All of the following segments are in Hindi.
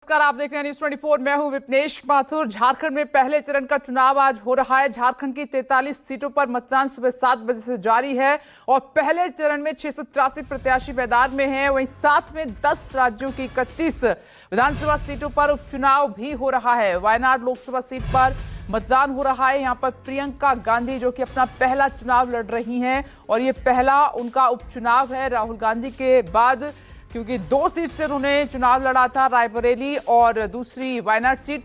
नमस्कार, आप देख रहे हैं न्यूज 24। मैं हूं विपनेश माथुर। झारखंड में पहले चरण का चुनाव आज हो रहा है। झारखंड की 43 सीटों पर मतदान सुबह 7 बजे से जारी है और पहले चरण में 683 प्रत्याशी मैदान में हैं। वहीं साथ में 10 राज्यों की 31 विधानसभा सीटों पर उपचुनाव भी हो रहा है। वायनाड लोकसभा सीट पर मतदान हो रहा है। यहां पर प्रियंका गांधी जो कि अपना पहला चुनाव लड़ रही हैं और ये पहला उनका उपचुनाव है राहुल गांधी के बाद, क्योंकि 2 सीट से उन्होंने चुनाव लड़ा था, रायबरेली और दूसरी वायनाड सीट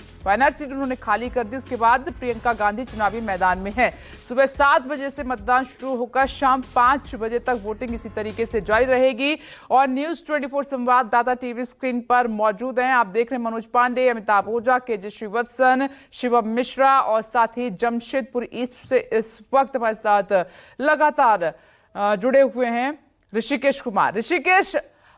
उन्होंने खाली कर दी। उसके बाद प्रियंका गांधी चुनावी मैदान में है। सुबह 7 बजे से मतदान शुरू होकर शाम 5 बजे तक वोटिंग इसी तरीके से जारी रहेगी। और न्यूज 24 संवाददाता टीवी स्क्रीन पर मौजूद हैं। आप देख रहे हैं मनोज पांडे, अमिताभ ओझा, केजे श्रीवत्सन, शिवम मिश्रा और साथ ही जमशेदपुर ईस्ट से इस वक्त हमारे साथ लगातार जुड़े हुए हैं ऋषिकेश कुमार। ऋषिकेश,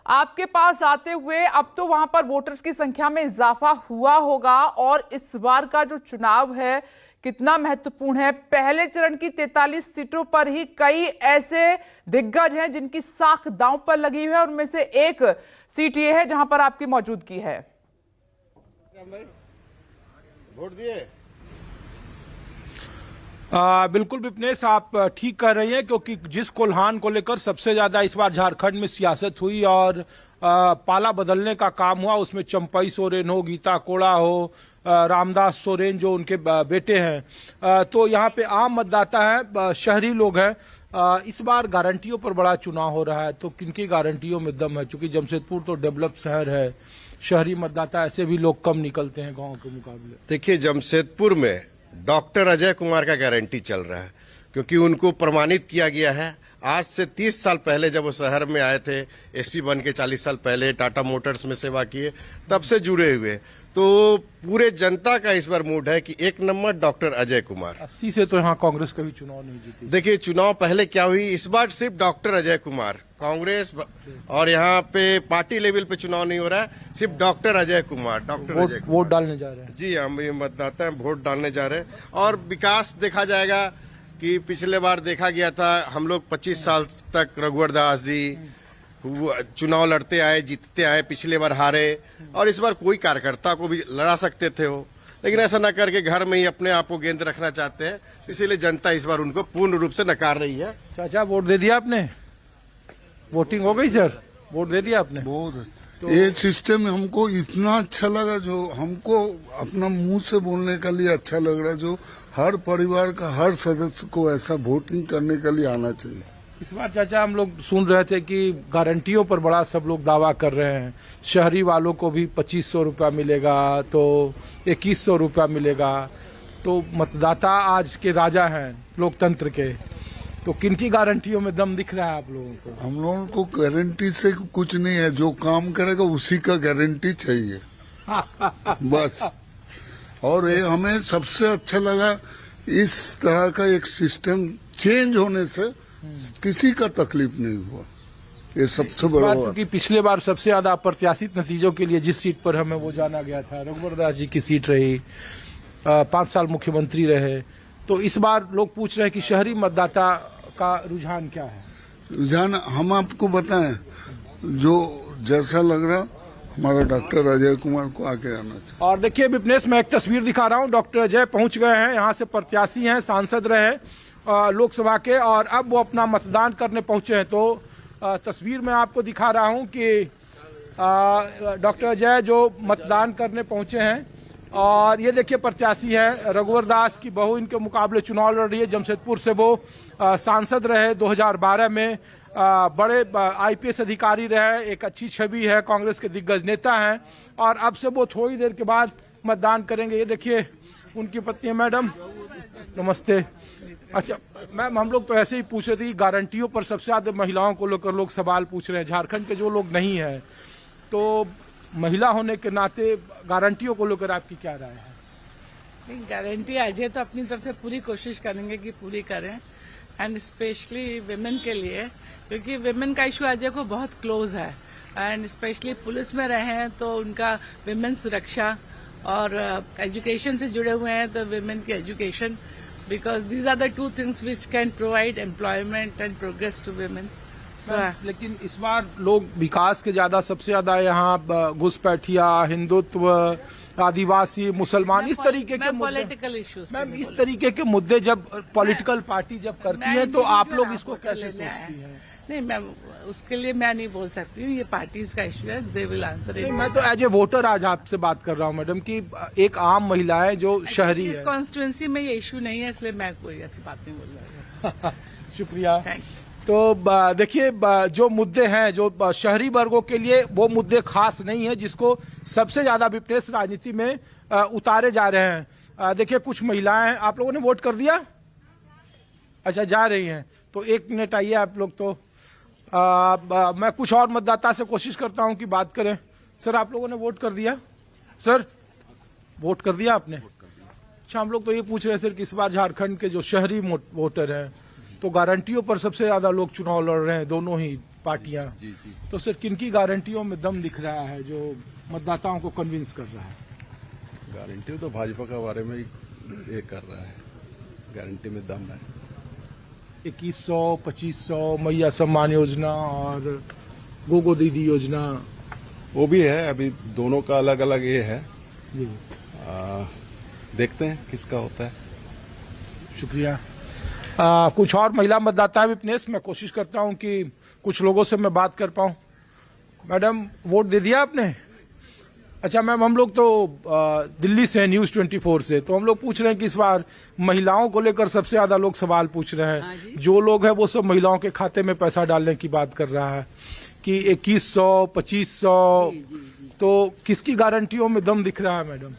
आपके पास आते हुए अब तो वहां पर वोटर्स की संख्या में इजाफा हुआ होगा और इस बार का जो चुनाव है कितना महत्वपूर्ण है। पहले चरण की 43 सीटों पर ही कई ऐसे दिग्गज हैं जिनकी साख दांव पर लगी हुई है और उनमें से एक सीट ये है जहां पर आपकी मौजूदगी है। वोट दिए? बिल्कुल विपनेश, आप ठीक कह रही हैं, क्योंकि जिस कोल्हान को लेकर सबसे ज्यादा इस बार झारखंड में सियासत हुई और पाला बदलने का काम हुआ, उसमें चंपई सोरेन हो, गीता कोड़ा हो, रामदास सोरेन जो उनके बेटे हैं, तो यहाँ पे आम मतदाता है, शहरी लोग हैं। इस बार गारंटियों पर बड़ा चुनाव हो रहा है, तो किनकी गारंटियों में दम है? क्योंकि जमशेदपुर तो डेवलप शहर है, शहरी मतदाता ऐसे भी लोग कम निकलते हैं गाँव के मुकाबले। देखिए, जमशेदपुर में डॉक्टर अजय कुमार का गारंटी चल रहा है, क्योंकि उनको प्रमाणित किया गया है। आज से 30 साल पहले जब वो शहर में आए थे, एसपी बन के 40 साल पहले टाटा मोटर्स में सेवा किए, तब से जुड़े हुए। तो पूरे जनता का इस बार मूड है कि 1 नंबर डॉक्टर अजय कुमार। 80 से तो यहाँ कांग्रेस कभी चुनाव नहीं जीती। देखिए, चुनाव पहले क्या हुई, इस बार सिर्फ डॉक्टर अजय कुमार, कांग्रेस और यहाँ पे पार्टी लेवल पे चुनाव नहीं हो रहा है, सिर्फ डॉक्टर अजय कुमार। वोट डालने जा रहे हैं। जी, हम ये मतदाता हैं, वोट डालने जा रहे हैं। और विकास देखा जाएगा कि पिछले बार देखा गया था, हम लोग 25 साल तक रघुवर दास जी चुनाव लड़ते आए, जीतते आए, पिछले बार हारे, और इस बार कोई कार्यकर्ता को भी लड़ा सकते थे वो, लेकिन ऐसा न करके घर में ही अपने आप को गेंद रखना चाहते हैं, इसीलिए जनता इस बार उनको पूर्ण रूप से नकार रही है। चाचा, वोट दे दिया आपने? वोटिंग हो गई सर? वोट दे दिया आपने? बहुत तो ये सिस्टम हमको इतना अच्छा लगा, जो हमको अपना मुंह से बोलने के लिए अच्छा लग रहा है, जो हर परिवार का हर सदस्य को ऐसा वोटिंग करने के लिए आना चाहिए। इस बार चाचा हम लोग सुन रहे थे कि गारंटियों पर बड़ा सब लोग दावा कर रहे हैं। शहरी वालों को भी 2500 रुपया मिलेगा, तो 2100 रुपया मिलेगा। तो मतदाता आज के राजा हैं लोकतंत्र के, तो किनकी गारंटियों में दम दिख रहा है आप लोगों को? हम लोगों को गारंटी से कुछ नहीं है, जो काम करेगा उसी का गारंटी चाहिए बस। और ये हमें सबसे अच्छा लगा, इस तरह का एक सिस्टम चेंज होने से किसी का तकलीफ नहीं हुआ, ये सबसे बड़ा बात। क्योंकि पिछले बार सबसे ज्यादा अप्रत्याशित नतीजों के लिए जिस सीट पर हमें वो जाना गया था, रघुवर दास जी की सीट रही, 5 साल मुख्यमंत्री रहे। तो इस बार लोग पूछ रहे हैं कि शहरी मतदाता का रुझान क्या है? रुझान हम आपको बताएं, जो जैसा लग रहा, हमारा डॉक्टर अजय कुमार को आगे आना चाहिए। और देखिए विपनेश, मैं एक तस्वीर दिखा रहा हूं, डॉक्टर अजय पहुंच गए हैं, यहाँ से प्रत्याशी हैं, सांसद रहे लोकसभा के, और अब वो अपना मतदान करने पहुंचे हैं। तो तस्वीर में आपको दिखा रहा हूं कि डॉक्टर अजय जो मतदान करने पहुंचे हैं, और ये देखिए प्रत्याशी है, रघुवर दास की बहू इनके मुकाबले चुनाव लड़ रही है। जमशेदपुर से वो सांसद रहे 2012 में, बड़े IPS अधिकारी रहे, एक अच्छी छवि है, कांग्रेस के दिग्गज नेता हैं, और अब से वो थोड़ी देर के बाद मतदान करेंगे। ये देखिए उनकी पत्नी। मैडम नमस्ते। अच्छा मैम, हम लोग तो ऐसे ही पूछ रहे थे कि गारंटियों पर सबसे ज्यादा महिलाओं को लेकर लोग सवाल पूछ रहे हैं। झारखंड के जो लोग नहीं है, तो महिला होने के नाते गारंटियों को लेकर आपकी क्या राय है? नहीं, गारंटी अजय तो अपनी तरफ से पूरी कोशिश करेंगे कि पूरी करें, एंड स्पेशली विमेन के लिए, क्योंकि विमेन का इशू अजय को बहुत क्लोज है, एंड स्पेशली पुलिस में रहे हैं तो उनका विमेन सुरक्षा, और एजुकेशन से जुड़े हुए हैं तो विमेन की education, because these are the 2 things which can provide employment and progress to women. लेकिन इस बार लोग विकास के ज्यादा सबसे ज्यादा यहाँ घुसपैठिया, हिंदुत्व, आदिवासी, मुसलमान, इस तरीके के पॉलिटिकल इश्यूज मैम, इस तरीके के मुद्दे जब पॉलिटिकल पार्टी जब करती है तो आप लोग इसको कैसे सोचती हैं? नहीं मैम, उसके लिए मैं नहीं बोल सकती हूँ, ये पार्टीज का इश्यू है, दे विल आंसर इट। मैं तो एज ए वोटर आज आपसे बात कर रहा हूँ मैडम कि एक आम महिला है जो शहरी इस है। कॉन्स्टिट्यूंसी में ये इश्यू नहीं है, इसलिए मैं कोई ऐसी बात नहीं बोल रहा हूँ। शुक्रिया। Thank you. तो देखिए, जो मुद्दे हैं जो शहरी वर्गों के लिए, वो मुद्दे खास नहीं है जिसको सबसे ज्यादा विपरीत राजनीति में उतारे जा रहे हैं। देखिए, कुछ महिलाएं, आप लोगों ने वोट कर दिया? अच्छा, जा रही हैं, तो 1 मिनट आइए आप लोग। तो मैं कुछ और मतदाता से कोशिश करता हूं कि बात करें। सर, आप लोगों ने वोट कर दिया? सर, वोट कर दिया आपने? अच्छा, हम लोग तो ये पूछ रहे हैं सर कि इस बार झारखंड के जो शहरी वोटर हैं तो गारंटियों पर सबसे ज्यादा लोग चुनाव लड़ रहे हैं, दोनों ही पार्टियां। जी। तो सर, किनकी गारंटियों में दम दिख रहा है जो मतदाताओं को कन्विंस कर रहा है? गारंटी तो भाजपा के बारे में ये कर रहा है, गारंटी में दम है। 2100, 2500 मैया सम्मान योजना और गोगो दीदी योजना, वो भी है। अभी दोनों का अलग अलग ये है, जी। देखते हैं किसका होता है। शुक्रिया। कुछ और महिला मतदाता है विपनेश, मैं कोशिश करता हूं कि कुछ लोगों से मैं बात कर पाऊं। मैडम, वोट दे दिया आपने? अच्छा मैम, हम लोग तो दिल्ली से, न्यूज 24 से, तो हम लोग पूछ रहे हैं कि इस बार महिलाओं को लेकर सबसे ज्यादा लोग सवाल पूछ रहे हैं। जो लोग हैं वो सब महिलाओं के खाते में पैसा डालने की बात कर रहा है कि 2100, 2500, तो किसकी गारंटियों में दम दिख रहा है मैडम?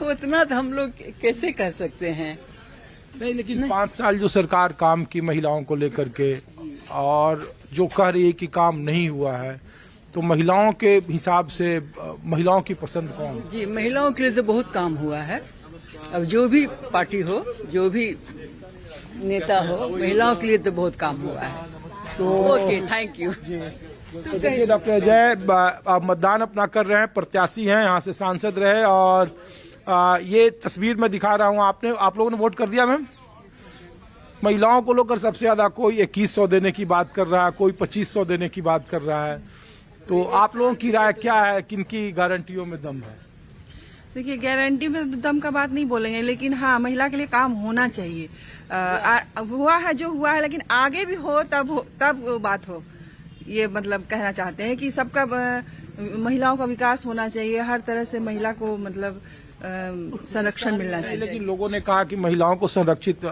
उतना तो हम लोग कैसे कह सकते हैं? नहीं, लेकिन 5 साल जो सरकार काम की महिलाओं को लेकर के, और जो कह रही है कि काम नहीं हुआ है, तो महिलाओं के हिसाब से महिलाओं की पसंद कौन है? जी, महिलाओं के लिए तो बहुत काम हुआ है। अब जो भी पार्टी हो, जो भी नेता हो, महिलाओं के लिए तो बहुत काम हुआ है। तो ओके, थैंक यू। तो देखिए, डॉक्टर अजय मतदान अपना कर रहे हैं, प्रत्याशी हैं, यहाँ से सांसद रहे, और ये तस्वीर मैं दिखा रहा हूँ। आप लोगों ने वोट कर दिया मैम? महिलाओं को लेकर सबसे ज्यादा कोई 2100 देने की बात कर रहा है, कोई 2500 देने की बात कर रहा है। तो आप लोगों की राय क्या है, किनकी गारंटियों में दम है? देखिए, गारंटी में तो दम का बात नहीं बोलेंगे, लेकिन हाँ, महिला के लिए काम होना चाहिए। हुआ है जो हुआ है, लेकिन आगे भी हो तब वो बात हो, ये मतलब कहना चाहते हैं कि सबका महिलाओं का विकास होना चाहिए, हर तरह से महिला को मतलब संरक्षण मिलना चाहिए। लेकिन लोगों ने कहा कि महिलाओं को संरक्षित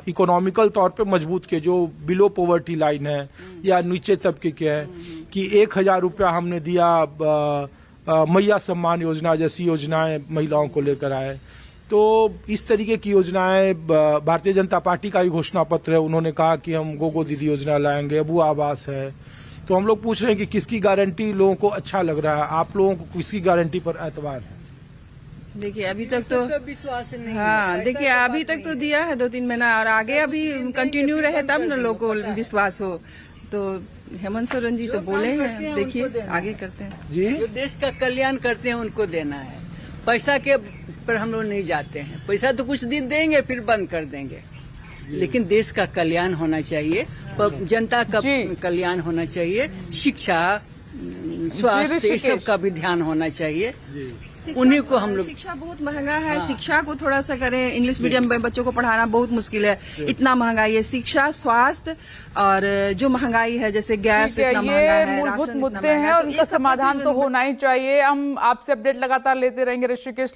इकोनॉमिकल तौर पे मजबूत किए, जो बिलो पॉवर्टी लाइन है या नीचे तबके के है, कि 1000 रुपया हमने दिया, मैया सम्मान योजना जैसी योजनाएं महिलाओं को लेकर आए। तो इस तरीके की योजनाएं, भारतीय जनता पार्टी का ही घोषणा पत्र है, उन्होंने कहा कि हम गोगो दीदी योजना लाएंगे, अबू आवास है। तो हम लोग पूछ रहे हैं कि किसकी गारंटी लोगों को अच्छा लग रहा है, आप लोगों को किसकी गारंटी पर एतबार है? देखिए, अभी तक तो विश्वास नहीं। हाँ, देखिए अभी तक तो दिया है 2-3 महीना, और आगे अभी कंटिन्यू रहे तब न लोगों को विश्वास हो। तो हेमंत सोरेन जी तो बोले हैं, देखिए आगे करते हैं जी। जो देश का कल्याण करते हैं उनको देना है, पैसा के पर हम लोग नहीं जाते हैं। पैसा तो कुछ दिन देंगे फिर बंद कर देंगे, लेकिन देश का कल्याण होना चाहिए, जनता का कल्याण होना चाहिए, शिक्षा, स्वास्थ्य, इस सब का भी ध्यान होना चाहिए। उन्हीं को हम लोग, शिक्षा बहुत महंगा है, शिक्षा को थोड़ा सा करें। इंग्लिश मीडियम में बच्चों को पढ़ाना बहुत मुश्किल है, इतना महंगाई है। शिक्षा, स्वास्थ्य और जो महंगाई है, जैसे गैस इतना महंगा है, ये मूलभूत राशन मुद्दे हैं और उनका समाधान तो होना ही चाहिए। हम आपसे अपडेट लगातार लेते रहेंगे ऋषिकेश।